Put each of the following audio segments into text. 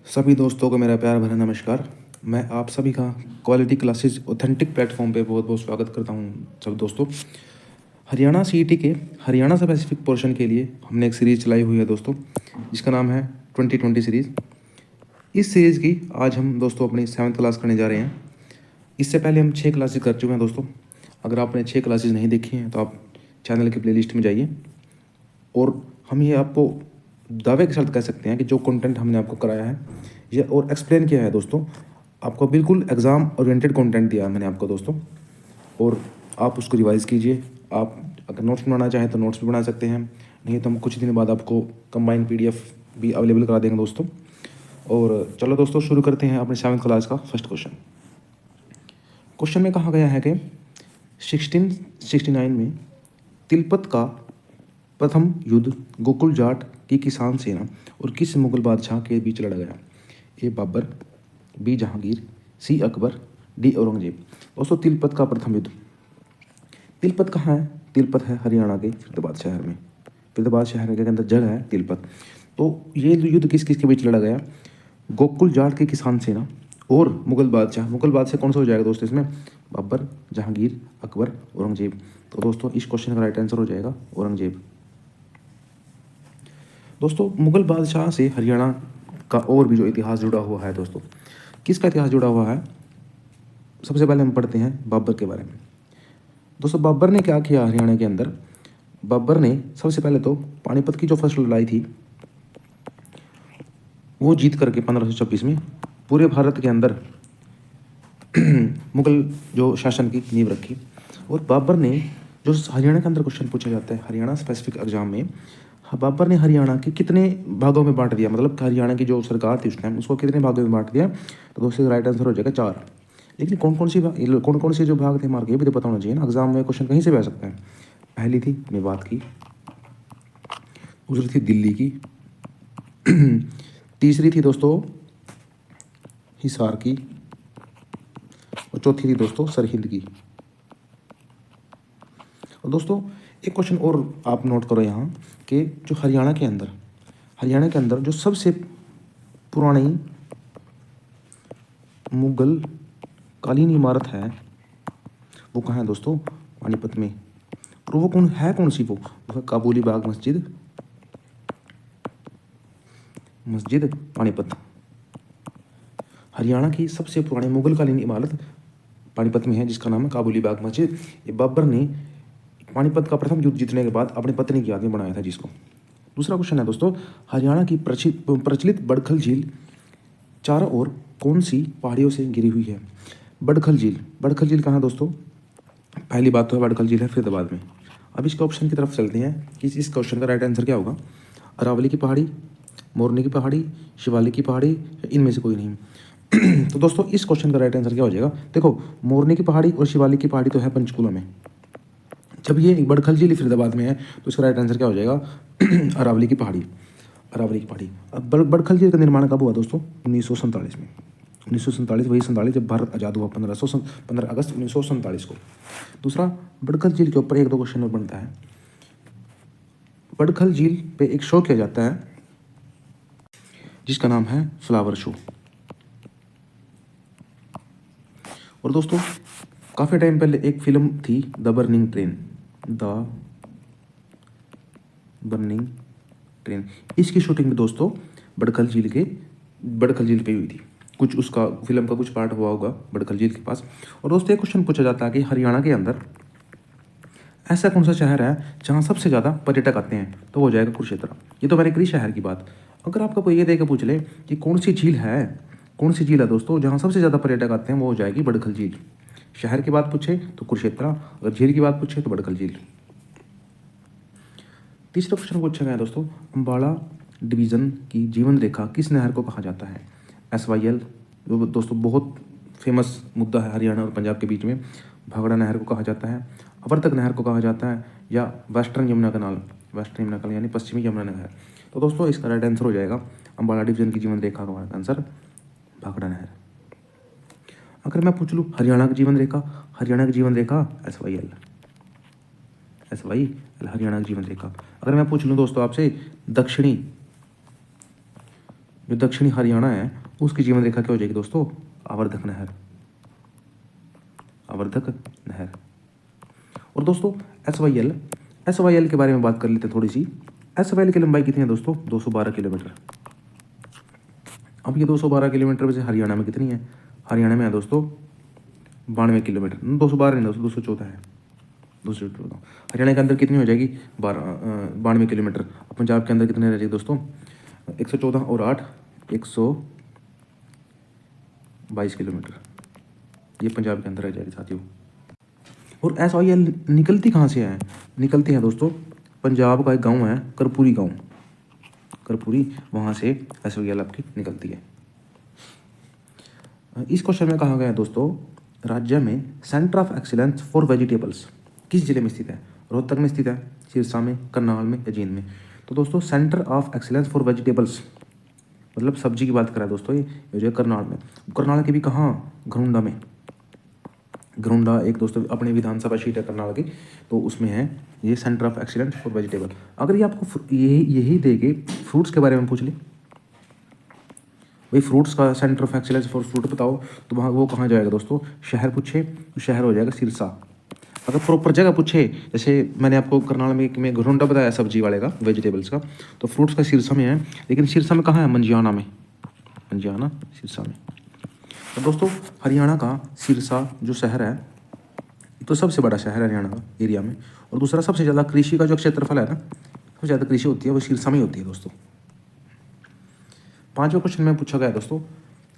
सभी दोस्तों को मेरा प्यार भरा नमस्कार। मैं आप सभी का क्वालिटी क्लासेस ऑथेंटिक प्लेटफॉर्म पे बहुत बहुत स्वागत करता हूँ सब दोस्तों। हरियाणा सीईटी के हरियाणा स्पेसिफिक पोर्शन के लिए हमने एक सीरीज़ चलाई हुई है दोस्तों, जिसका नाम है 2020 सीरीज़। इस सीरीज़ की आज हम दोस्तों अपनी 7th क्लास करने जा रहे हैं। इससे पहले हम 6 क्लासेस कर चुके हैं दोस्तों। अगर आपने 6 क्लासेस नहीं देखी हैं तो आप चैनल की प्लेलिस्ट में जाइए, और हम ये आपको दावे के साथ कह सकते हैं कि जो कंटेंट हमने आपको कराया है ये और एक्सप्लेन किया है दोस्तों, आपको बिल्कुल एग्ज़ाम ओरिएंटेड कंटेंट दिया है मैंने आपको दोस्तों। और आप उसको रिवाइज़ कीजिए। आप अगर नोट्स बनाना चाहें तो नोट्स भी बना सकते हैं, नहीं तो हम कुछ दिन बाद आपको कंबाइंड पीडीएफ भी अवेलेबल करा देंगे दोस्तों। और चलो दोस्तों शुरू करते हैं अपने 7th क्लास का फर्स्ट क्वेश्चन। क्वेश्चन में कहा गया है कि 1669 में तिलपत का प्रथम युद्ध गोकुल जाट की किसान सेना और किस मुगल बादशाह के बीच लड़ा गया? ए बाबर, बी जहांगीर, सी अकबर, डी औरंगजेब। दोस्तों तिलपत का प्रथम युद्ध, तिलपत कहाँ है? तिलपत है हरियाणा के फरीदाबाद शहर में। फरीदाबाद शहर के अंदर जगह है तिलपत। तो ये युद्ध किस किस के बीच लड़ा गया? गोकुल जाट की किसान सेना और मुगल बादशाह। मुगल बादशाह कौन सा हो जाएगा दोस्तों इसमें? बाबर, जहांगीर, अकबर, औरंगजेब। तो दोस्तों इस क्वेश्चन का राइट आंसर हो जाएगा औरंगजेब। दोस्तों मुगल बादशाह से हरियाणा का और भी जो इतिहास जुड़ा हुआ है दोस्तों, किसका इतिहास जुड़ा हुआ है? सबसे पहले हम पढ़ते हैं बाबर के बारे में। दोस्तों बाबर ने क्या किया हरियाणा के अंदर? बाबर ने सबसे पहले तो पानीपत की जो फर्स्ट लड़ाई थी वो जीत करके 1526 में पूरे भारत के अंदर मुगल जो शासन की नींव रखी। और बाबर ने जो हरियाणा के अंदर क्वेश्चन पूछा जाता है हरियाणा स्पेसिफिक एग्जाम में, बाबर ने हरियाणा के कितने भागों में बांट दिया, मतलब हरियाणा की जो सरकार थी उस टाइम उसको कितने भागों में बांट दिया? तो दोस्तों राइट आंसर हो जाएगा 4। लेकिन कौन कौन से जो भाग थे मार्ग, ये भी तो पता होना चाहिए ना, एग्जाम में क्वेश्चन कहीं से भी आ सकता है। पहली थी मेवात की, दूसरी थी दिल्ली की, तीसरी थी दोस्तों हिसार की, और चौथी थी दोस्तों सरहिंद की। और दोस्तों एक क्वेश्चन और आप नोट करो यहाँ कि जो हरियाणा के अंदर जो सबसे पुरानी मुगल कालीन इमारत है वो कहाँ है दोस्तों? पानीपत में। और वो कौन सी? वो है काबुली बाग मस्जिद पानीपत। हरियाणा की सबसे पुरानी मुगल कालीन इमारत पानीपत में है, जिसका नाम है काबुली बाग मस्जिद। ये बाबर ने पानीपत का प्रथम युद्ध जीतने के बाद अपनी पत्नी की याद में बनाया था जिसको। दूसरा क्वेश्चन है दोस्तों, हरियाणा की प्रचलित बड़खल झील चारों ओर कौन सी पहाड़ियों से घिरी हुई है? बड़खल झील कहाँ दोस्तों? पहली बात तो है बड़खल झील है फरीदाबाद में। अब इसके ऑप्शन की तरफ चलते हैं कि इस क्वेश्चन का राइट आंसर क्या होगा। अरावली की पहाड़ी, मोरनी की पहाड़ी, शिवालिक की पहाड़ी, या इनमें से कोई नहीं। तो दोस्तों इस क्वेश्चन का राइट आंसर क्या हो जाएगा? देखो मोरनी की पहाड़ी और शिवालिक की पहाड़ी तो है पंचकुला में, जब ये बड़खल झील फरीदाबाद में है तो इसका राइट आंसर क्या हो जाएगा? अरावली की पहाड़ी। अब बड़खल झील का निर्माण कब हुआ दोस्तों? 1947 में। 1947, वही 47 जब भारत आज़ाद हुआ 15 अगस्त 1947 को। दूसरा, बड़खल झील के ऊपर एक दो क्वेश्चन और बनता है। बड़खल झील पे एक शो किया जाता है जिसका नाम है फ्लावर शो। और दोस्तों काफ़ी टाइम पहले एक फिल्म थी द बर्निंग ट्रेन। इसकी शूटिंग में दोस्तों बड़खल झील पे हुई थी। कुछ उसका फिल्म का कुछ पार्ट हुआ होगा बड़खल झील के पास। और दोस्तों एक क्वेश्चन पूछा जाता है कि हरियाणा के अंदर ऐसा कौन सा शहर है जहाँ सबसे ज़्यादा पर्यटक आते हैं? तो हो जाएगा कुरुक्षेत्र। ये तो मैंने करी शहर की बात। अगर आपका कोई ये देकर पूछ ले कि कौन सी झील है दोस्तों जहाँ सबसे ज़्यादा पर्यटक आते हैं, वो हो जाएगी बड़खल झील। शहर की बात पूछे तो कुरुक्षेत्र, अगर झील की बात पूछे तो बड़खल झील। तीसरा क्वेश्चन पूछा गया दोस्तों, अम्बाला डिवीज़न की जीवन रेखा किस नहर को कहा जाता है? SYL, जो दोस्तों बहुत फेमस मुद्दा है हरियाणा और पंजाब के बीच में। भाखड़ा नहर को कहा जाता है, अवर्तक नहर को कहा जाता है, या वेस्टर्न यमुना कनाल यानी पश्चिमी यमुना नहर। तो दोस्तों इसका राइट आंसर हो जाएगा अम्बाला डिवीजन की जीवन रेखा का आंसर भाखड़ा नहर। अगर मैं पूछ लूँ हरियाणा की जीवन रेखा SYL हरियाणा की जीवन रेखा। अगर मैं पूछ लूँ दोस्तों आपसे दक्षिणी जो दक्षिणी हरियाणा है उसकी जीवन रेखा क्या हो जाएगी दोस्तों? आवर्धक नहर, आवर्धक नहर। और दोस्तों एस वाई एल के बारे में बात कर लेते हैं थोड़ी सी। एस वाई एल की लंबाई कितनी है दोस्तों? 212 किलोमीटर। अब ये 212 किलोमीटर में से हरियाणा में कितनी है? हरियाणा में है दोस्तों 92 किलोमीटर। 212 नहीं दोस्तों, 214 है, 214। हरियाणा के अंदर कितनी हो जाएगी? 92 किलोमीटर। अब पंजाब के अंदर कितने रह जाएगी दोस्तों? 114 और 8 122 किलोमीटर। ये पंजाब के अंदर रह जाएगी साथियों। और एस निकलती कहाँ से है? निकलती है दोस्तों पंजाब का एक गांव है करपुरी गांव, करपुरी, वहाँ से एस आपकी निकलती है। इस क्वेश्चन में कहा गया है दोस्तों, राज्य में centre of excellence for vegetables किस जिले में स्थित है? रोहतक में स्थित है, सिरसा में, करनाल में या जींद में? तो दोस्तों centre of excellence for vegetables मतलब सब्जी की बात करा दोस्तों, ये जो है करनाल में। करनाल के भी कहाँ? घरुंडा में। घरुंडा एक दोस्तों अपनी विधानसभा सीट है करनाल की, तो उसमें है ये centre of excellence for vegetable. अगर ये आपको यही दे के फ्रूट्स के बारे में पूछ ले, भाई फ्रूट्स का centre of excellence for fruit बताओ, तो वहाँ वो कहाँ जाएगा दोस्तों? शहर पूछे तो शहर हो जाएगा सिरसा। अगर प्रॉपर जगह पूछे, जैसे मैंने आपको करनाल में घरुंडा बताया सब्जी वाले का, वेजिटेबल्स का, तो फ्रूट्स का सिरसा में है, लेकिन सिरसा में कहाँ है? मंजियाना में, मंजियाना सिरसा में। तो दोस्तों हरियाणा का सिरसा जो शहर है तो सबसे बड़ा शहर है हरियाणा का एरिया में, और दूसरा सबसे ज़्यादा कृषि का जो क्षेत्रफल है ना, सबसे ज़्यादा कृषि होती है वो सिरसा में ही होती है दोस्तों। 5वां क्वेश्चन में पूछा गया है दोस्तों,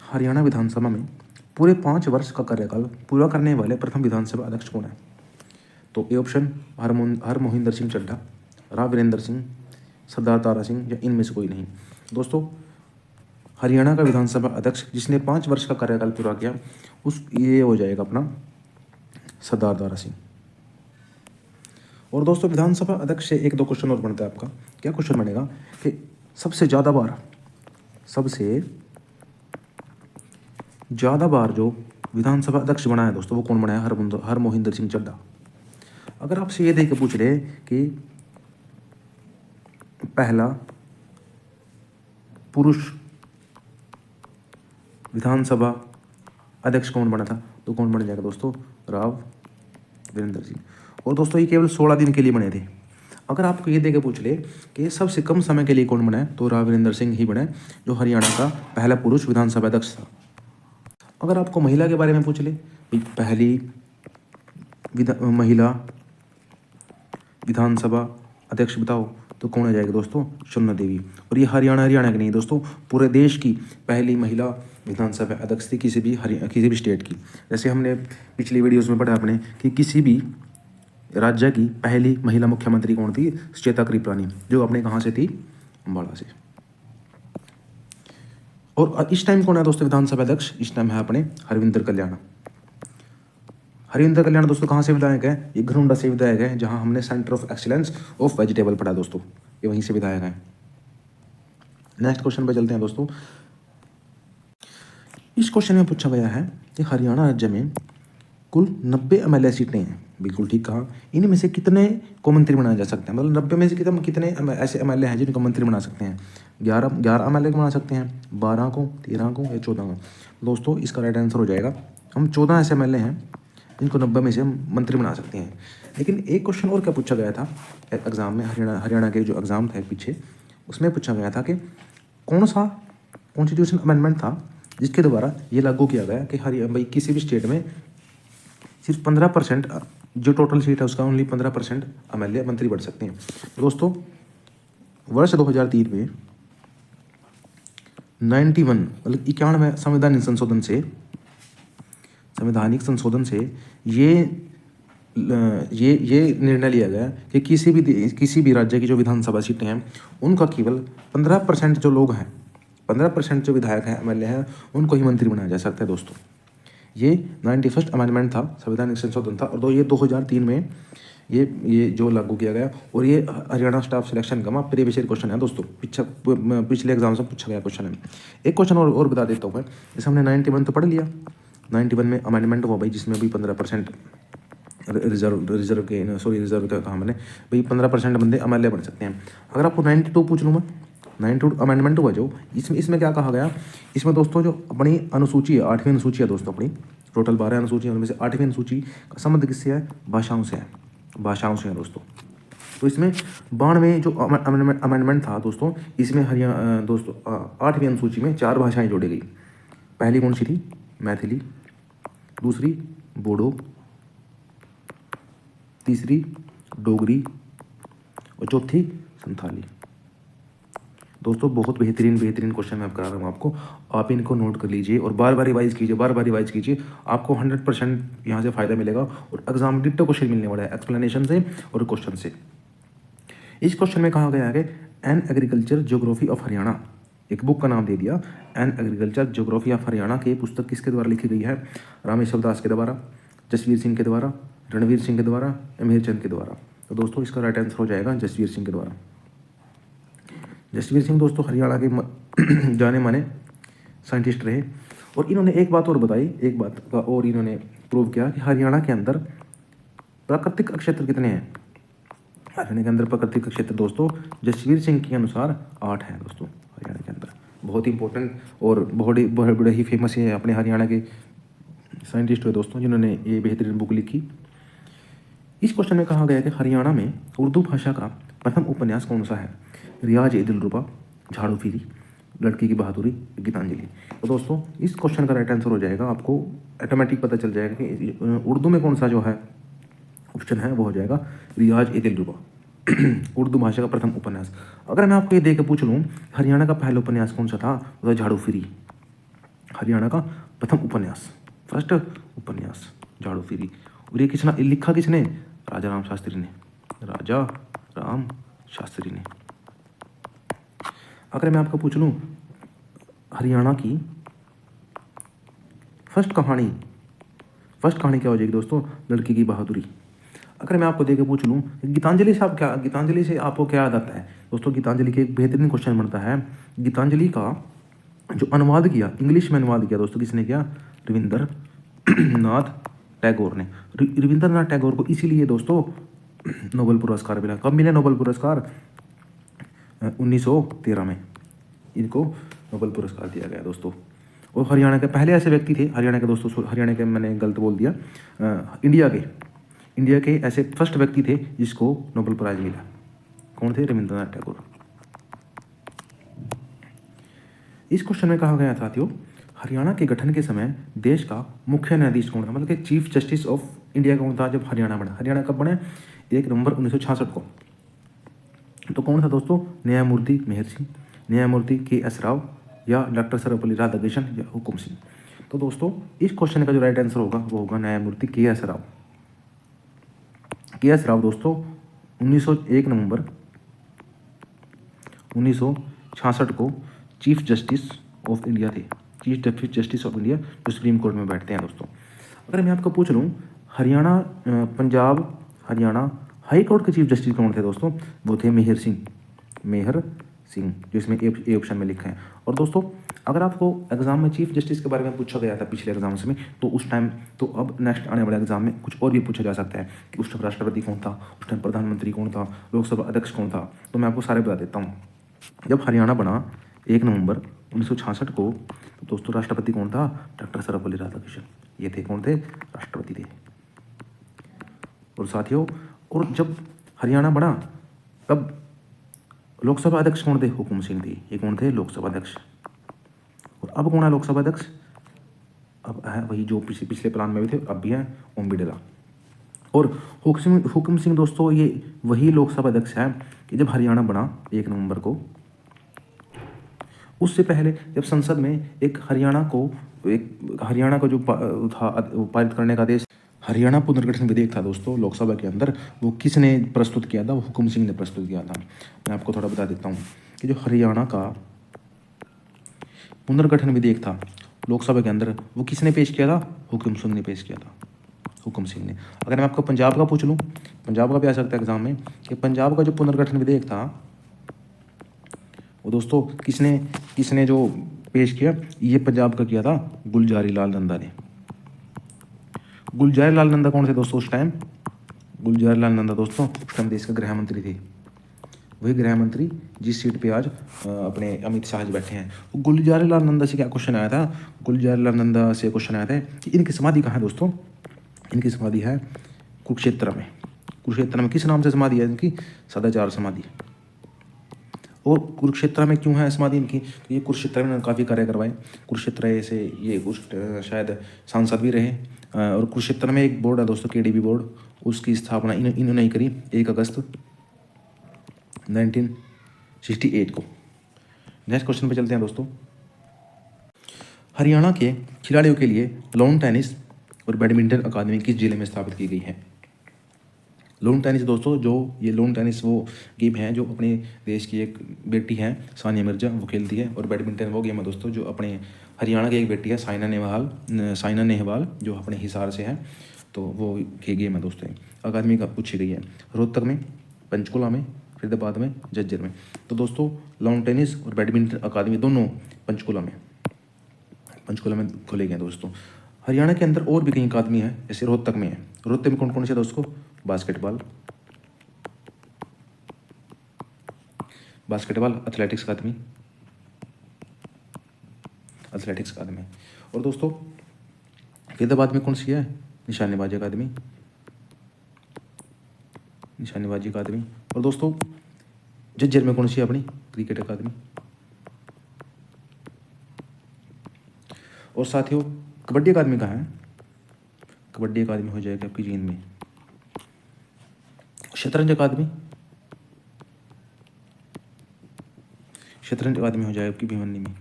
हरियाणा विधानसभा में पूरे 5 वर्ष का कार्यकाल पूरा करने वाले प्रथम विधानसभा अध्यक्ष कौन है? तो ए ऑप्शन हरमोहिंदर सिंह चड्ढा, राव वीरेंद्र सिंह, सरदार तारा सिंह, या इनमें से कोई नहीं। दोस्तों हरियाणा का विधानसभा अध्यक्ष जिसने 5 वर्ष का कार्यकाल पूरा किया ये हो जाएगा अपना सरदार तारा सिंह। और दोस्तों विधानसभा अध्यक्ष से 1-2 क्वेश्चन और बनता है आपका। क्या क्वेश्चन बनेगा कि सबसे ज़्यादा बार जो विधानसभा अध्यक्ष बना है दोस्तों वो कौन बना है? हरमोहिंदर सिंह चड्ढा। अगर आपसे ये देख के पूछ रहे कि पहला पुरुष विधानसभा अध्यक्ष कौन बना था, तो कौन बन जाएगा दोस्तों? राव वीरेंद्र सिंह। और दोस्तों ये केवल 16 दिन के लिए बने थे। अगर आपको ये देकर पूछ ले कि सबसे कम समय के लिए कौन बना है, तो राव वीरेंद्र सिंह ही बने, जो हरियाणा का पहला पुरुष विधानसभा अध्यक्ष था। अगर आपको महिला के बारे में पूछ ले, पहली महिला विधानसभा अध्यक्ष बताओ, तो कौन आ जाएगा दोस्तों? शोभना देवी। और ये हरियाणा की नहीं दोस्तों, पूरे देश की पहली महिला विधानसभा अध्यक्ष थी किसी भी स्टेट की। जैसे हमने पिछली वीडियोस में पढ़ा आपने कि किसी भी राज्य की पहली महिला मुख्यमंत्री कौन थी? सुचेता कृपलानी, जो अपने कहाँ से थी? अम्बाला से। और इस टाइम कौन है दोस्तों विधानसभा अध्यक्ष? इस टाइम है अपने हरविंदर कल्याण। हरविंदर कल्याण दोस्तों कहाँ से विधायक है? ये घरुंडा से विधायक है, जहाँ हमने centre of excellence of vegetable पढ़ा दोस्तों, ये वहीं से विधायक है। नेक्स्ट क्वेश्चन पे चलते हैं दोस्तों। इस क्वेश्चन में पूछा गया है कि हरियाणा राज्य में कुल 90 MLA सीटें हैं। बिल्कुल ठीक कहा। इनमें से कितने को मंत्री बनाया जा सकते हैं? मतलब 90 में से कितने ऐसे MLA हैं जिनको मंत्री बना सकते हैं? 11 MLA को बना सकते हैं, 12 को, 13 को या 14 को? दोस्तों इसका राइट आंसर हो जाएगा हम 14 ऐसे MLA हैं जिनको 90 में से हम मंत्री बना सकते हैं। लेकिन एक क्वेश्चन और क्या पूछा गया था एग्जाम में, हरियाणा के जो एग्जाम था पीछे, उसमें पूछा गया था कि कौन सा कॉन्स्टिट्यूशन अमेंडमेंट था जिसके द्वारा ये लागू किया गया कि भाई किसी भी स्टेट में सिर्फ 15% जो टोटल सीट है उसका ओनली 15% MLA मंत्री बढ़ सकते हैं। दोस्तों वर्ष 2003 में 91 मतलब 91वें संवैधानिक संशोधन से ये निर्णय लिया गया कि किसी भी राज्य की जो विधानसभा सीटें हैं उनका केवल 15% जो लोग हैं, 15% जो विधायक हैं, MLA हैं, उनको ही मंत्री बनाया जा सकता है। दोस्तों ये 91st अमेंडमेंट था, संवैधानिक संशोधन था, और ये 2003 में ये जो लागू किया गया। और ये हरियाणा स्टाफ सिलेक्शन का प्रीवियस ईयर क्वेश्चन है दोस्तों, पिछले एग्जाम से पूछा गया क्वेश्चन है। एक क्वेश्चन और बता देता हूँ मैं, जैसे हमने 91 तो पढ़ लिया, 91 में अमेंडमेंट हुआ भाई जिसमें भी 15% रिजर्व का कहा मैंने भाई 15% बंदे MLA बन सकते हैं। अगर आपको 92 पूछ लूँ मैं, 92 अमेंडमेंट हुआ जो, इसमें क्या कहा गया, इसमें दोस्तों जो अपनी अनुसूची है, 8वीं अनुसूची है दोस्तों अपनी, टोटल 12 अनुसूची है, उनमें से 8वीं अनुसूची का संबंध किससे है, भाषाओं से है, भाषाओं से है दोस्तों। तो इसमें 92 जो अमेंडमेंट था दोस्तों, इसमें हरियाणा दोस्तों 8वीं अनुसूची में 4 भाषाएं जोड़ी गई। पहली कौन सी थी, मैथिली, दूसरी बोडो, तीसरी डोगरी और चौथी संथाली। दोस्तों बहुत बेहतरीन क्वेश्चन मैं करा रहा हूँ आपको, आप इनको नोट कर लीजिए और बार बार रिवाइज कीजिए, आपको 100% यहाँ से फ़ायदा मिलेगा और एग्जाम डिट्टो क्वेश्चन मिलने वाला है एक्सप्लेनेशन से और क्वेश्चन से। इस क्वेश्चन में कहा गया है कि an agriculture geography of Haryana, एक बुक का नाम दे दिया, an agriculture geography of Haryana की पुस्तक किसके द्वारा लिखी गई है, रामेश्वर दास के द्वारा, जसवीर सिंह के द्वारा, रणवीर सिंह के द्वारा, अमीर चंद के द्वारा। तो दोस्तों इसका राइट आंसर हो जाएगा जसवीर सिंह के द्वारा। जसवीर सिंह दोस्तों हरियाणा के जाने माने साइंटिस्ट रहे और इन्होंने एक बात और बताई, एक बात का और इन्होंने प्रूव किया कि हरियाणा के अंदर प्राकृतिक क्षेत्र कितने हैं। हरियाणा के अंदर प्राकृतिक क्षेत्र दोस्तों जसवीर सिंह के अनुसार 8 हैं दोस्तों हरियाणा के अंदर। बहुत इंपॉर्टेंट और बड़े ही फेमस है अपने हरियाणा के साइंटिस्ट हुए दोस्तों जिन्होंने ये बेहतरीन बुक लिखी। इस क्वेश्चन में कहा गया कि हरियाणा में उर्दू भाषा का प्रथम उपन्यास कौन सा है, रियाज ए दिलरुबा, झाड़ू फिरी, लड़की की बहादुरी, गीतांजलि। तो दोस्तों इस क्वेश्चन का राइट आंसर हो जाएगा, आपको ऑटोमेटिक पता चल जाएगा कि उर्दू में कौन सा जो है ऑप्शन है वो हो जाएगा रियाज ए दिलरुबा, उर्दू भाषा का प्रथम उपन्यास। अगर मैं आपको ये दे के पूछ लूँ हरियाणा का पहला उपन्यास कौन सा था, वो था झाड़ू फिरी, हरियाणा का प्रथम उपन्यास, फर्स्ट उपन्यास झाड़ू फिरी। और ये किसने लिखा, किसने, राजा राम शास्त्री ने, राजा राम शास्त्री ने। अगर मैं आपको पूछ लूँ हरियाणा की फर्स्ट कहानी क्या हो जाएगी दोस्तों, लड़की की बहादुरी। अगर मैं आपको देके पूछ लूँ गीतांजलि से आप क्या, गीतांजलि से आपको क्या याद आता है दोस्तों, गीतांजलि के एक बेहतरीन क्वेश्चन बनता है। गीतांजलि का जो अनुवाद किया, इंग्लिश में अनुवाद किया दोस्तों, किसने किया, रविंद्रनाथ टैगोर ने। रविंद्रनाथ टैगोर को इसीलिए दोस्तों नोबेल पुरस्कार मिला। कब मिला नोबेल पुरस्कार, 1913 में इनको नोबेल पुरस्कार दिया गया दोस्तों। और हरियाणा के पहले ऐसे व्यक्ति थे, हरियाणा के दोस्तों, हरियाणा के मैंने गलत बोल दिया, इंडिया के ऐसे फर्स्ट व्यक्ति थे जिसको नोबेल प्राइज मिला। कौन थे, रविंद्रनाथ टैगोर। इस क्वेश्चन में कहा गया साथियों हरियाणा के गठन के समय देश का मुख्य न्यायाधीश कौन था, मतलब कि चीफ जस्टिस ऑफ इंडिया कौन था जब हरियाणा बना। हरियाणा कब बना, 1 नवंबर 1966 को। तो कौन था दोस्तों, न्यायमूर्ति मेहर सिंह, न्यायमूर्ति के.एस. राव या डॉक्टर सर्वपल्ली राधाकृष्णन या हुकुम सिंह। तो दोस्तों इस क्वेश्चन का जो राइट आंसर होगा वो होगा न्यायमूर्ति के.एस. राव। के.एस. राव दोस्तों 1 नवंबर 1966 को चीफ जस्टिस ऑफ इंडिया थे, चीफ जस्टिस ऑफ इंडिया जो सुप्रीम कोर्ट में बैठते हैं दोस्तों। अगर मैं आपको पूछ लूँ हरियाणा पंजाब हरियाणा हाई कोर्ट के चीफ जस्टिस कौन थे दोस्तों, वो थे मेहर सिंह जो इसमें ए ऑप्शन में लिखा है। और दोस्तों अगर आपको एग्जाम में चीफ जस्टिस के बारे में पूछा गया था पिछले एग्जाम्स में, तो उस टाइम तो अब नेक्स्ट आने वाले एग्जाम में कुछ और भी पूछा जा सकता है कि उस टाइम राष्ट्रपति कौन था, उस टाइम प्रधानमंत्री कौन था, लोकसभा अध्यक्ष कौन था। तो मैं आपको सारे बता देता हूँ। जब हरियाणा बना 1 नवंबर 1966 को, तो दोस्तों राष्ट्रपति कौन था, डॉक्टर सर्वपल्ली राधाकृष्णन। ये थे कौन थे, राष्ट्रपति थे। और साथियों और जब हरियाणा बना तब लोकसभा अध्यक्ष कौन थे, हुकुम सिंह थे। ये कौन थे, लोकसभा अध्यक्ष। और अब कौन है लोकसभा अध्यक्ष, अब है वही जो पिछले प्लान में भी थे, अब भी है ओम बिड़ला। और हुकुम सिंह दोस्तों ये वही लोकसभा अध्यक्ष है कि जब हरियाणा बना 1 नवंबर को, उससे पहले जब संसद में एक हरियाणा को जो था पारित करने का आदेश, हरियाणा पुनर्गठन विधेयक था दोस्तों लोकसभा के अंदर, वो किसने प्रस्तुत किया था, वो हुकुम सिंह ने प्रस्तुत किया था। मैं आपको थोड़ा बता देता हूँ कि जो हरियाणा का पुनर्गठन विधेयक था लोकसभा के अंदर, वो किसने पेश किया था, हुकुम सिंह ने पेश किया था, हुकुम सिंह ने। अगर मैं आपको पंजाब का पूछ लूँ, पंजाब का भी आ सकता है एग्जाम में, कि पंजाब का जो पुनर्गठन विधेयक था वो दोस्तों किसने जो पेश किया, ये पंजाब का किया था गुलजारी लाल नंदा ने। गुलजारी लाल नंदा कौन थे दोस्तों उस टाइम, गुलजारी लाल नंदा दोस्तों उस टाइम देश के गृह मंत्री थे, वही गृह मंत्री जिस सीट पे आज अपने अमित शाह जी बैठे हैं। गुलजारीलाल नंदा से क्या क्वेश्चन आया था? गुलजारीलाल नंदा से क्वेश्चन आया था कि इनकी समाधि कहाँ है दोस्तों? इनकी समाधि है कुरुक्षेत्र में। कुरुक्षेत्र में किस नाम से समाधि है इनकी? सदाचार समाधि। और कुरुक्षेत्र में क्यों है समाधि इनकी? तो ये कुरुक्षेत्र में काफ़ी कार्य करवाए। कुरुक्षेत्र से ये कुछ शायद सांसद भी रहे। और कुरुक्षेत्र में एक बोर्ड है दोस्तों, KDB बोर्ड, उसकी स्थापना इन्होंने ही करी 1 अगस्त 1968 को। नेक्स्ट क्वेश्चन पे चलते हैं दोस्तों। हरियाणा के खिलाड़ियों के लिए लॉन टेनिस और बैडमिंटन अकादमी किस जिले में स्थापित की गई है? लॉन टेनिस दोस्तों, जो ये लॉन टेनिस वो गेम है जो अपने देश की एक बेटी है सानिया मिर्जा, वो खेलती है। और बैडमिंटन वो गेम है दोस्तों जो अपने हरियाणा की एक बेटी है साइना नेहवाल, जो अपने हिसार से है, तो वो ये गेम है दोस्तों। अकादमी का पूछी गई है रोहतक में, पंचकुला में, फरीदाबाद में, झज्जर में। तो दोस्तों लॉन टेनिस और बैडमिंटन अकादमी दोनों पंचकुला में खोले गए दोस्तों। हरियाणा के अंदर और भी कई अकादमी है, जैसे रोहतक में है। रोहतक में कौन कौन से है दोस्तों? बास्केटबॉल, एथलेटिक्स अकादमी। और दोस्तों फरीदाबाद में कौन सी है? निशानेबाजी अकादमी। और दोस्तों झज्जर में कौन सी है? अपनी क्रिकेट अकादमी। और साथियों कबड्डी अकादमी कहाँ है? कबड्डी अकादमी हो जाएगी आपकी जींद में। शतरंज अकादमी हो जाएगी आपकी भिवंडी में।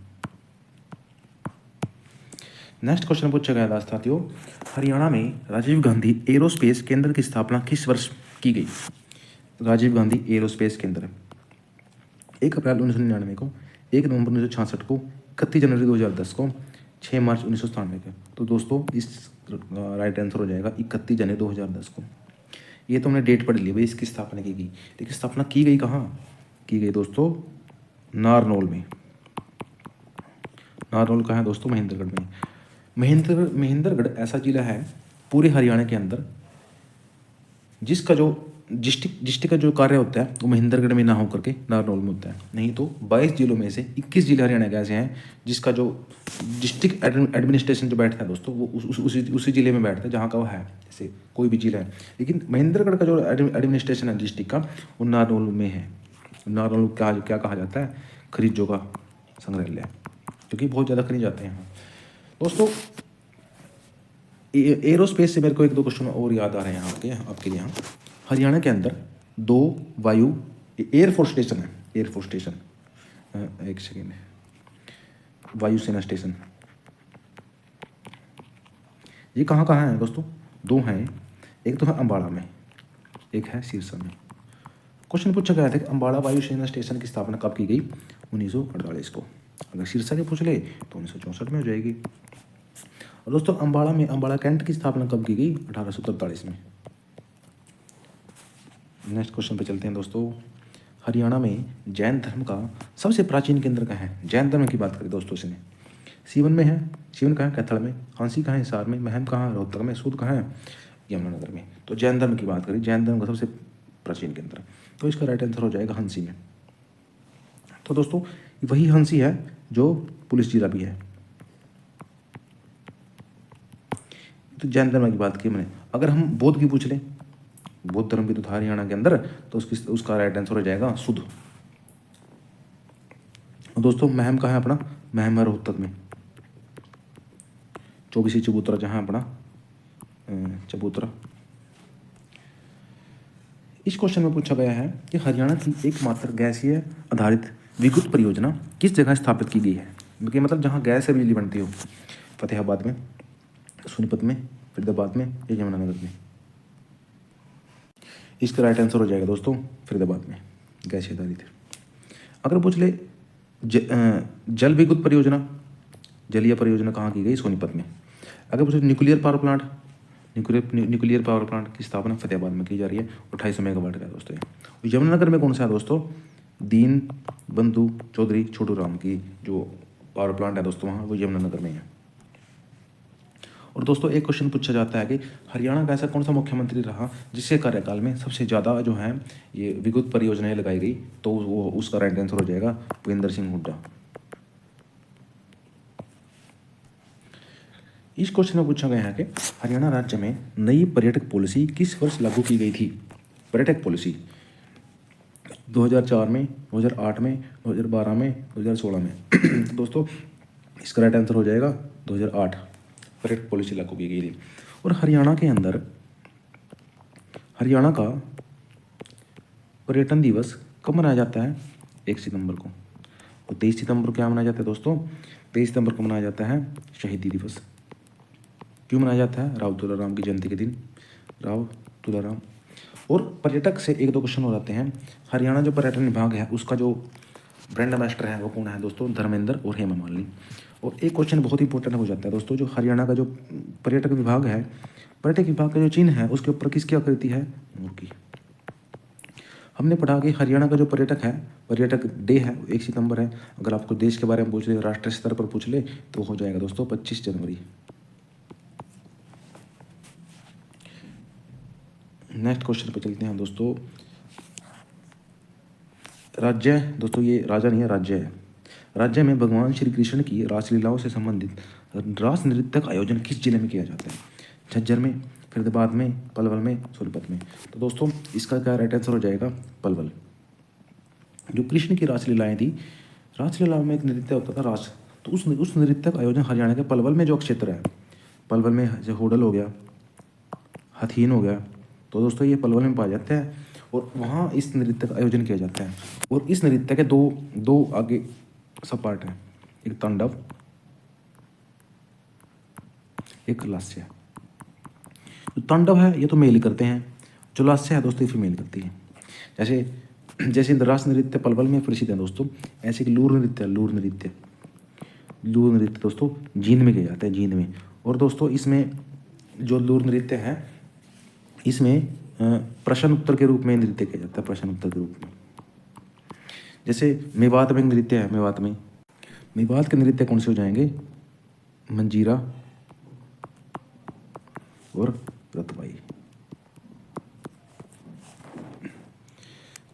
नेक्स्ट क्वेश्चन पूछा गया था साथियों, हरियाणा में राजीव गांधी एरोस्पेस केंद्र की स्थापना किस वर्ष की गई? राजीव गांधी एरोस्पेस केंद्र 1 अप्रैल 1999 को, 1 नवंबर 1966 को, 31 जनवरी 2010 को, 6 मार्च 1997 को। तो दोस्तों इस राइट आंसर हो जाएगा 31 जनवरी 2010 को। ये तो हमने डेट पढ़ ली भाई, इसकी स्थापना की गई, लेकिन स्थापना की गई कहाँ? की गई दोस्तों नारनौल में। नारनौल कहाँ है दोस्तों? महेंद्रगढ़ में। महेंद्रगढ़ ऐसा जिला है पूरे हरियाणा के अंदर जिसका जो डिस्ट्रिक्ट का जो कार्य होता है वो महेंद्रगढ़ में ना हो करके नारनौल में होता है। नहीं तो 22 जिलों में से 21 जिले हरियाणा के ऐसे हैं जिसका जो डिस्ट्रिक्ट एडमिनिस्ट्रेशन जो बैठता है दोस्तों वो उसी जिले में बैठता है जहाँ का वो है, जैसे कोई भी जिला है। लेकिन महेंद्रगढ़ का जो एडमिनिस्ट्रेशन है डिस्ट्रिक्ट का वो नारनौल में है। नारनौल क्या कहा जाता है? खनिजों का संग्रहालय, क्योंकि बहुत ज़्यादा खनिज आते हैं यहाँ दोस्तों। एरोस्पेस से मेरे को 1-2 क्वेश्चन और याद आ रहे हैं आपके लिए। यहाँ हरियाणा के अंदर 2 वायु एयरफोर्स स्टेशन है। एयरफोर्स स्टेशन, एक सेकेंड, वायुसेना स्टेशन, ये कहाँ है दोस्तों? 2 हैं, एक तो है अम्बाड़ा में, एक है सिरसा में। क्वेश्चन पूछा गया था कि अम्बाड़ा वायुसेना स्टेशन की स्थापना कब की गई? 1948 को। अगर सिरसा के पूछ ले तो 1964 में हो जाएगी। और दोस्तों अम्बाड़ा कैंट की स्थापना कब की गई? 1843 में। नेक्स्ट क्वेश्चन पे चलते हैं दोस्तों। हरियाणा में जैन धर्म का सबसे प्राचीन केंद्र कहाँ है? जैन धर्म की बात करें दोस्तों इसने, सीवन में है। सीवन कहाँ है? कैथल में। हांसी कहाँ है? हिसार में। महम कहाँ है? रोहतक में। सूद कहाँ है? यमुनानगर में। तो जैन धर्म की बात करें, जैन धर्म का सबसे प्राचीन केंद्र, तो इसका राइट आंसर हो जाएगा हंसी में। तो दोस्तों वही हंसी है जो पुलिस जिला भी है। तो जैन धर्म की बात की मैंने। अगर हम बौद्ध की पूछ लें, बौद्ध धर्म भी तो था हरियाणा के अंदर, तो उसका राइट आंसर हो जाएगा सुध। दोस्तों महम कहाँ है? अपना महम है रोहतक में। 24 चबूतरा जहाँ अपना चबूतरा। इस क्वेश्चन में पूछा गया है कि हरियाणा की एकमात्र गैसीय आधारित विद्युत परियोजना किस जगह स्थापित की गई है? क्योंकि मतलब जहाँ गैस से बिजली बनती हो, फतेहाबाद में, सोनीपत में, फरीदाबाद में या यमुनानगर में। इसका राइट आंसर हो जाएगा दोस्तों फरीदाबाद में, गैस आधारित। अगर पूछ ले जल विद्युत परियोजना, जलीय परियोजना कहाँ की गई? सोनीपत में। अगर पूछ न्यूक्लियर पावर प्लांट की स्थापना फतेहाबाद में की जा रही है, 2800 मेगावाट का दोस्तों। यमुनानगर में कौन सा है दोस्तों? दीन बंधु चौधरी छोटू राम की जो पावर प्लांट है दोस्तों वहाँ, वो यमुनानगर में है। और दोस्तों एक क्वेश्चन पूछा जाता है कि हरियाणा का ऐसा कौन सा मुख्यमंत्री रहा जिसके कार्यकाल में सबसे ज़्यादा जो है ये विद्युत परियोजनाएं लगाई गई, तो वो उसका राइट आंसर हो जाएगा भूपेंद्र सिंह हुड्डा। इस क्वेश्चन में पूछा गया है कि हरियाणा राज्य में नई पर्यटक पॉलिसी किस वर्ष लागू की गई थी। पर्यटक पॉलिसी 2004 में, 2008 में, 2012 में, 2016 में। तो दोस्तों इसका राइट आंसर हो जाएगा 2008, पर्यटक पॉलिसी लागू की गई थी। और हरियाणा के अंदर हरियाणा का पर्यटन दिवस कब मनाया जाता है? 1 सितंबर को। और 23 सितंबर को क्या मनाया जाता है दोस्तों? 23 सितंबर को मनाया जाता है शहीदी दिवस। क्यों मनाया जाता है? राव तुलाराम की जयंती के दिन, राव तुलाराम। और पर्यटक से एक दो क्वेश्चन हो जाते हैं। हरियाणा जो पर्यटन विभाग है उसका जो ब्रांड एम्बेसडर है वो कौन है दोस्तों? धर्मेंद्र और हेमा मालिनी। और एक क्वेश्चन बहुत इंपॉर्टेंट हो जाता है दोस्तों, जो हरियाणा का जो पर्यटक विभाग है, पर्यटक विभाग का जो चिन्ह है उसके ऊपर किसकी आकृति है? मोर की। हमने पढ़ा कि हरियाणा का जो पर्यटक है, पर्यटक डे है 1 सितंबर है। अगर आपको देश के बारे में पूछ ले, राष्ट्रीय स्तर पर पूछ ले, तो हो जाएगा दोस्तों 25 जनवरी। नेक्स्ट क्वेश्चन पर चलते हैं दोस्तों। राज्य, दोस्तों ये राजा नहीं है, राज्य है। राज्य में भगवान श्री कृष्ण की रासलीलाओं से संबंधित रास नृत्य का आयोजन किस जिले में किया जाता है? झज्जर में, फरीदाबाद में, पलवल में, सोनीपत में। तो दोस्तों इसका क्या राइट आंसर हो जाएगा? पलवल। जो कृष्ण की रासलीलाएं थी, रासलीलाओं में एक नृत्य होता था रास, तो उस नृत्य का आयोजन हरियाणा के पलवल में जो क्षेत्र है, पलवल में जैसे होडल हो गया, हथीन हो गया, तो दोस्तों ये पलवल में पाया जाता है और वहाँ इस नृत्य का आयोजन किया जाता है। और इस नृत्य के दो आगे सब पार्ट हैं, एक तांडव, एक लास्य। जो तांडव है ये तो मेल करते हैं, जो लास्य है दोस्तों ये फीमेल करती है। जैसे जैसे रास नृत्य पलवल में प्रसिद्ध है दोस्तों, ऐसे कि लूर नृत्य, लूर नृत्य दोस्तों जींद में किया जाता है, जींद में। और दोस्तों इसमें जो लूर नृत्य है इसमें प्रश्न उत्तर के रूप में नृत्य किया जाता है, प्रश्न उत्तर के रूप में। जैसे मेवात में नृत्य है, मेवात के नृत्य कौन से हो जाएंगे? मंजीरा और रतबाई।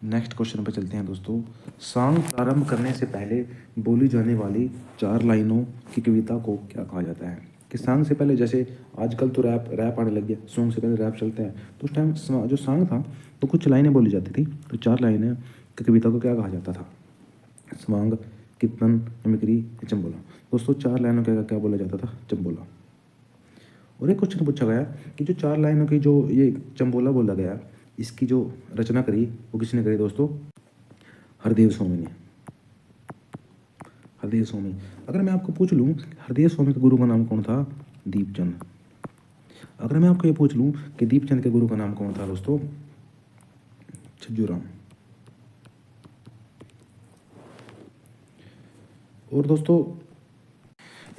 नेक्स्ट क्वेश्चन पर चलते हैं दोस्तों। सांग प्रारंभ करने से पहले बोली जाने वाली 4 लाइनों की कविता को क्या कहा जाता है? कि सांग से पहले, जैसे आजकल तो रैप आने लग गया, सॉन्ग से पहले रैप चलता है, तो उस टाइम जो सांग था तो कुछ लाइनें बोली जाती थी, तो 4 लाइनें की कविता को क्या कहा जाता था? स्वांग, कीर्तन, मिमिक्री, चंबोला। दोस्तों 4 लाइनों का क्या बोला जाता था? चंबोला। और एक क्वेश्चन पूछा गया कि जो 4 लाइनों की जो ये चंबोला बोला गया, इसकी जो रचना करी वो किसने करी दोस्तों? हरदेव स्वामी ने। हरदेव स्वामी। अगर मैं आपको पूछ लूँ हरदेव स्वामी के गुरु का नाम कौन था? दीपचंद। अगर मैं आपको ये पूछ लूँ कि दीपचंद के गुरु का नाम कौन था दोस्तों? छज्जूराम। और दोस्तों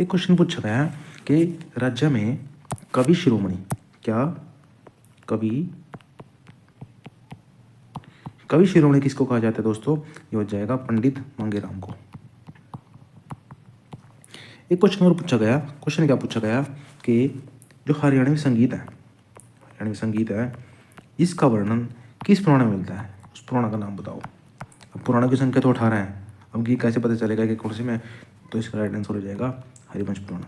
एक क्वेश्चन पूछा गया कि राज्य में कवि शिरोमणि, क्या कवि शिरोमणि किसको कहा जाता है दोस्तों? ये हो जाएगा पंडित मांगेराम को। एक क्वेश्चन और पूछा गया, क्वेश्चन क्या पूछा गया कि जो हरियाणवी संगीत है इसका वर्णन किस पुराण में मिलता है? उस पुराण का नाम बताओ। अब पुराणों की संख्या तो 18 है, अब ये कैसे पता चलेगा कि कौन सी में? तो इसका राइट आंसर हो जाएगा हरिवंश पुराण।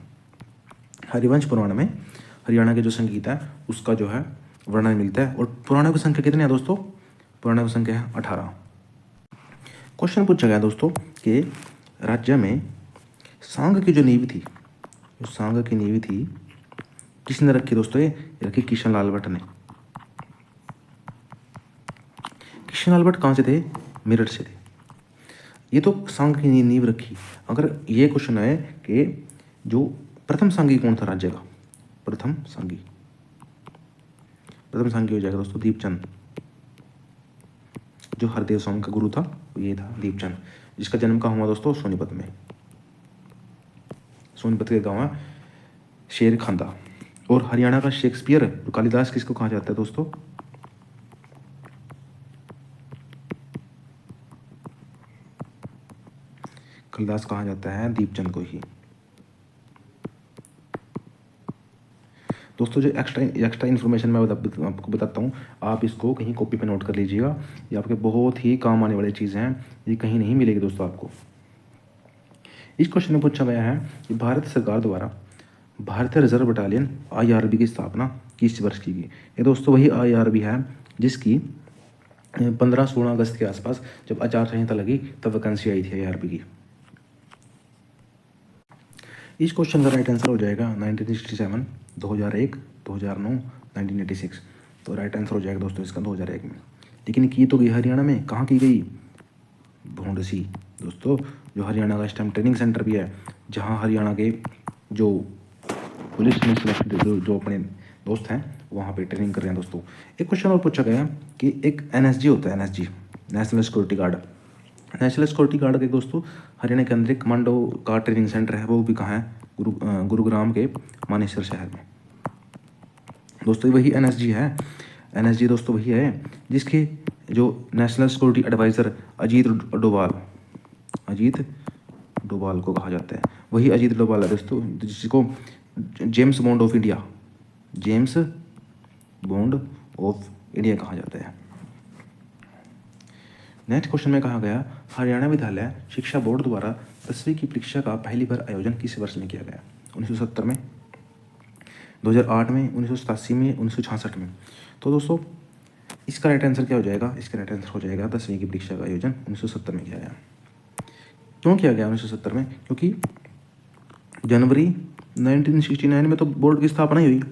हरिवंश पुराण में हरियाणा के जो संगीत है उसका जो है वर्णन मिलता है। और पुराणों की संख्या कितनी है दोस्तों? पुराणों की संख्या है 18। क्वेश्चन पूछा गया दोस्तों कि राज्य में सांग की जो नींव थी, जो सांग की नींव थी किसने रखी दोस्तों? ये रखी किशन लाल भट्ट ने। किशन लाल भट्ट कहाँ से थे? मेरठ से थे। ये तो सांग की नींव रखी। अगर ये क्वेश्चन है कि जो प्रथम सांगी कौन था राज्य का? प्रथम सांगी हो जाएगा दोस्तों दीपचंद। जो हरदेव स्वामी का गुरु था ये था दीपचंद, जिसका जन्म कहाँ हुआ दोस्तों? सोनीपत में। सोनीपत के गाँव है शेर खांदा। और हरियाणा का शेक्सपियर कालिदास किसको कहा जाता है दोस्तों? कालिदास कहा जाता है दीपचंद को ही। दोस्तों जो एक्स्ट्रा इन्फॉर्मेशन मैं आपको बताता हूँ, आप इसको कहीं कॉपी पे नोट कर लीजिएगा। ये आपके बहुत ही काम आने वाली चीज़ें हैं, ये कहीं नहीं मिलेगी दोस्तों आपको। इस क्वेश्चन में पूछा गया है कि भारत सरकार द्वारा भारतीय रिजर्व बटालियन IRB की स्थापना किस वर्ष की गई। ये दोस्तों वही IRB है जिसकी 15-16 अगस्त के आसपास जब आचार संहिता लगी तब वैकेंसी आई थी IRB की। इस क्वेश्चन का राइट आंसर हो जाएगा 1967, 2001, 2009, 1986। तो राइट आंसर हो जाएगा दोस्तों इसका 2001 में। लेकिन की तो गई हरियाणा में, कहाँ की गई? भोंडसी दोस्तों, जो हरियाणा का इस टाइम ट्रेनिंग सेंटर भी है, जहाँ हरियाणा के जो पुलिस में सिलेक्टेड जो अपने दोस्त हैं वहाँ पे ट्रेनिंग कर रहे हैं दोस्तों। एक क्वेश्चन और पूछा गया कि एक NSG होता है, NSG national security guard. National security guard के दोस्तों हरियाणा के अंदर एक कमांडो का ट्रेनिंग सेंटर है, वो भी कहाँ है? गुरुग्राम के मानेसर शहर में। दोस्तों वही NSG है। NSG दोस्तों वही है जिसके जो national security adviser Ajit Doval को कहा जाता है, वही अजीत डोभाल है दोस्तों, जिसको जेम्स बॉन्ड ऑफ इंडिया कहा जाता है। नेक्स्ट क्वेश्चन में कहा गया हरियाणा विद्यालय शिक्षा बोर्ड द्वारा 10वीं की परीक्षा का पहली बार आयोजन किस वर्ष में किया गया? 1970 में, 2008 में, 1987 में, 1966 में। तो दोस्तों इसका राइट आंसर क्या हो जाएगा? इसका राइट आंसर हो जाएगा 10वीं की परीक्षा का आयोजन 1970 में किया गया। क्यों किया गया 1970 में? क्योंकि जनवरी 1969 में तो बोर्ड की स्थापना ही हुई।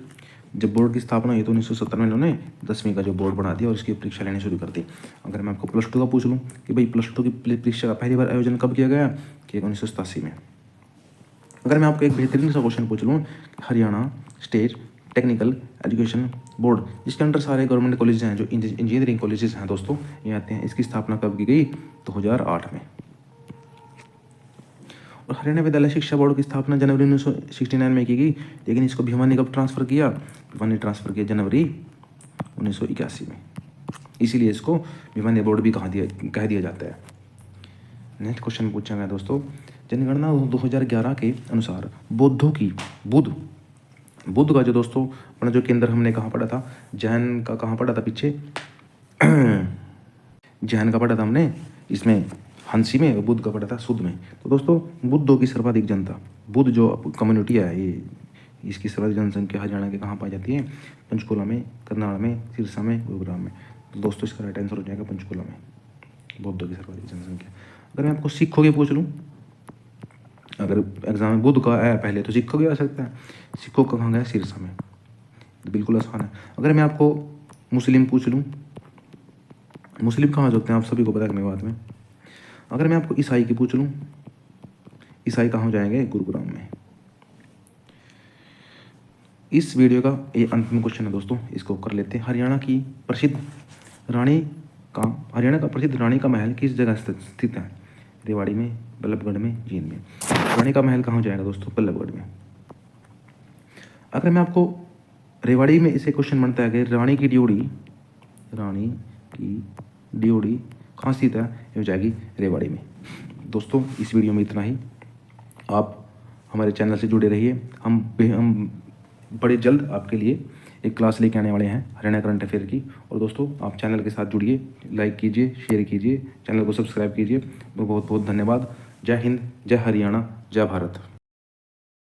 जब बोर्ड की स्थापना हुई तो 1970 में इन्होंने 10वीं का जो बोर्ड बना दिया और उसकी परीक्षा लेनी शुरू कर दी। अगर मैं आपको +2 का पूछ लूँ कि भाई +2 की परीक्षा का पहली बार आयोजन कब किया गया, कि 1987 में। अगर मैं आपको एक बेहतरीन सा क्वेश्चन पूछ लूँ, Haryana state technical education board, जिसके अंडर सारे गवर्नमेंट कॉलेज हैं, जो इंजीनियरिंग कॉलेजेस हैं दोस्तों, ये आते हैं, इसकी स्थापना कब की गई? 2008 में। और हरियाणा विद्यालय शिक्षा बोर्ड की स्थापना जनवरी 1969 में की गई, लेकिन इसको भिवानी कब ट्रांसफ़र किया? भिवानी ट्रांसफ़र किया जनवरी 1981 में। इसीलिए इसको भिवानी बोर्ड भी कह दिया जाता है। नेक्स्ट क्वेश्चन पूछा गया दोस्तों, जनगणना 2011 के अनुसार बुद्ध का जो दोस्तों अपना जो केंद्र हमने कहाँ पढ़ा था, जैन का कहाँ पढ़ा था पीछे जैन का पढ़ा था हमने इसमें हंसी में, और बुद्ध का पढ़ा था सुध में। तो दोस्तों बुद्धों की सर्वाधिक जनता, बुद्ध जो कम्युनिटी है ये, इसकी सर्वाधिक जनसंख्या हरियाणा के कहाँ पाई जाती है? पंचकुला में, करनाल में, सिरसा में, गुरुग्राम में। तो दोस्तों इसका राइट आंसर हो जाएगा पंचकुला में, बौद्धों की सर्वाधिक जनसंख्या। अगर मैं आपको सिखों के पूछ लूँ, अगर एग्जाम में बुद्ध का है पहले तो सिखों के आ सकता है, सिखों का कहाँ गया? सिरसा में। तो बिल्कुल आसान है। अगर मैं आपको मुस्लिम पूछ लूँ, मुस्लिम कहाँ होते हैं आप सभी को पता है मेरी बात में। अगर मैं आपको ईसाई की पूछ लूँ, ईसाई कहाँ हो जाएंगे? गुरुग्राम में। इस वीडियो का ये अंतिम क्वेश्चन है दोस्तों, इसको कर लेते हैं। हरियाणा का प्रसिद्ध रानी का महल किस जगह स्थित है? रेवाड़ी में, बल्लभगढ़ में, जींद में। रानी का महल कहाँ हो जाएगा दोस्तों? बल्लभगढ़ में। अगर मैं आपको रेवाड़ी में इसे क्वेश्चन बनता है कि रानी की ड्योढ़ी कहाँ स्थित है? ये हो जाएगी रेवाड़ी में। दोस्तों इस वीडियो में इतना ही। आप हमारे चैनल से जुड़े रहिए, हम बड़े जल्द आपके लिए एक क्लास लेके आने वाले हैं हरियाणा करंट अफेयर की। और दोस्तों आप चैनल के साथ जुड़िए, लाइक कीजिए, शेयर कीजिए, चैनल को सब्सक्राइब कीजिए। बहुत बहुत धन्यवाद। जय हिंद, जय हरियाणा, जय भारत।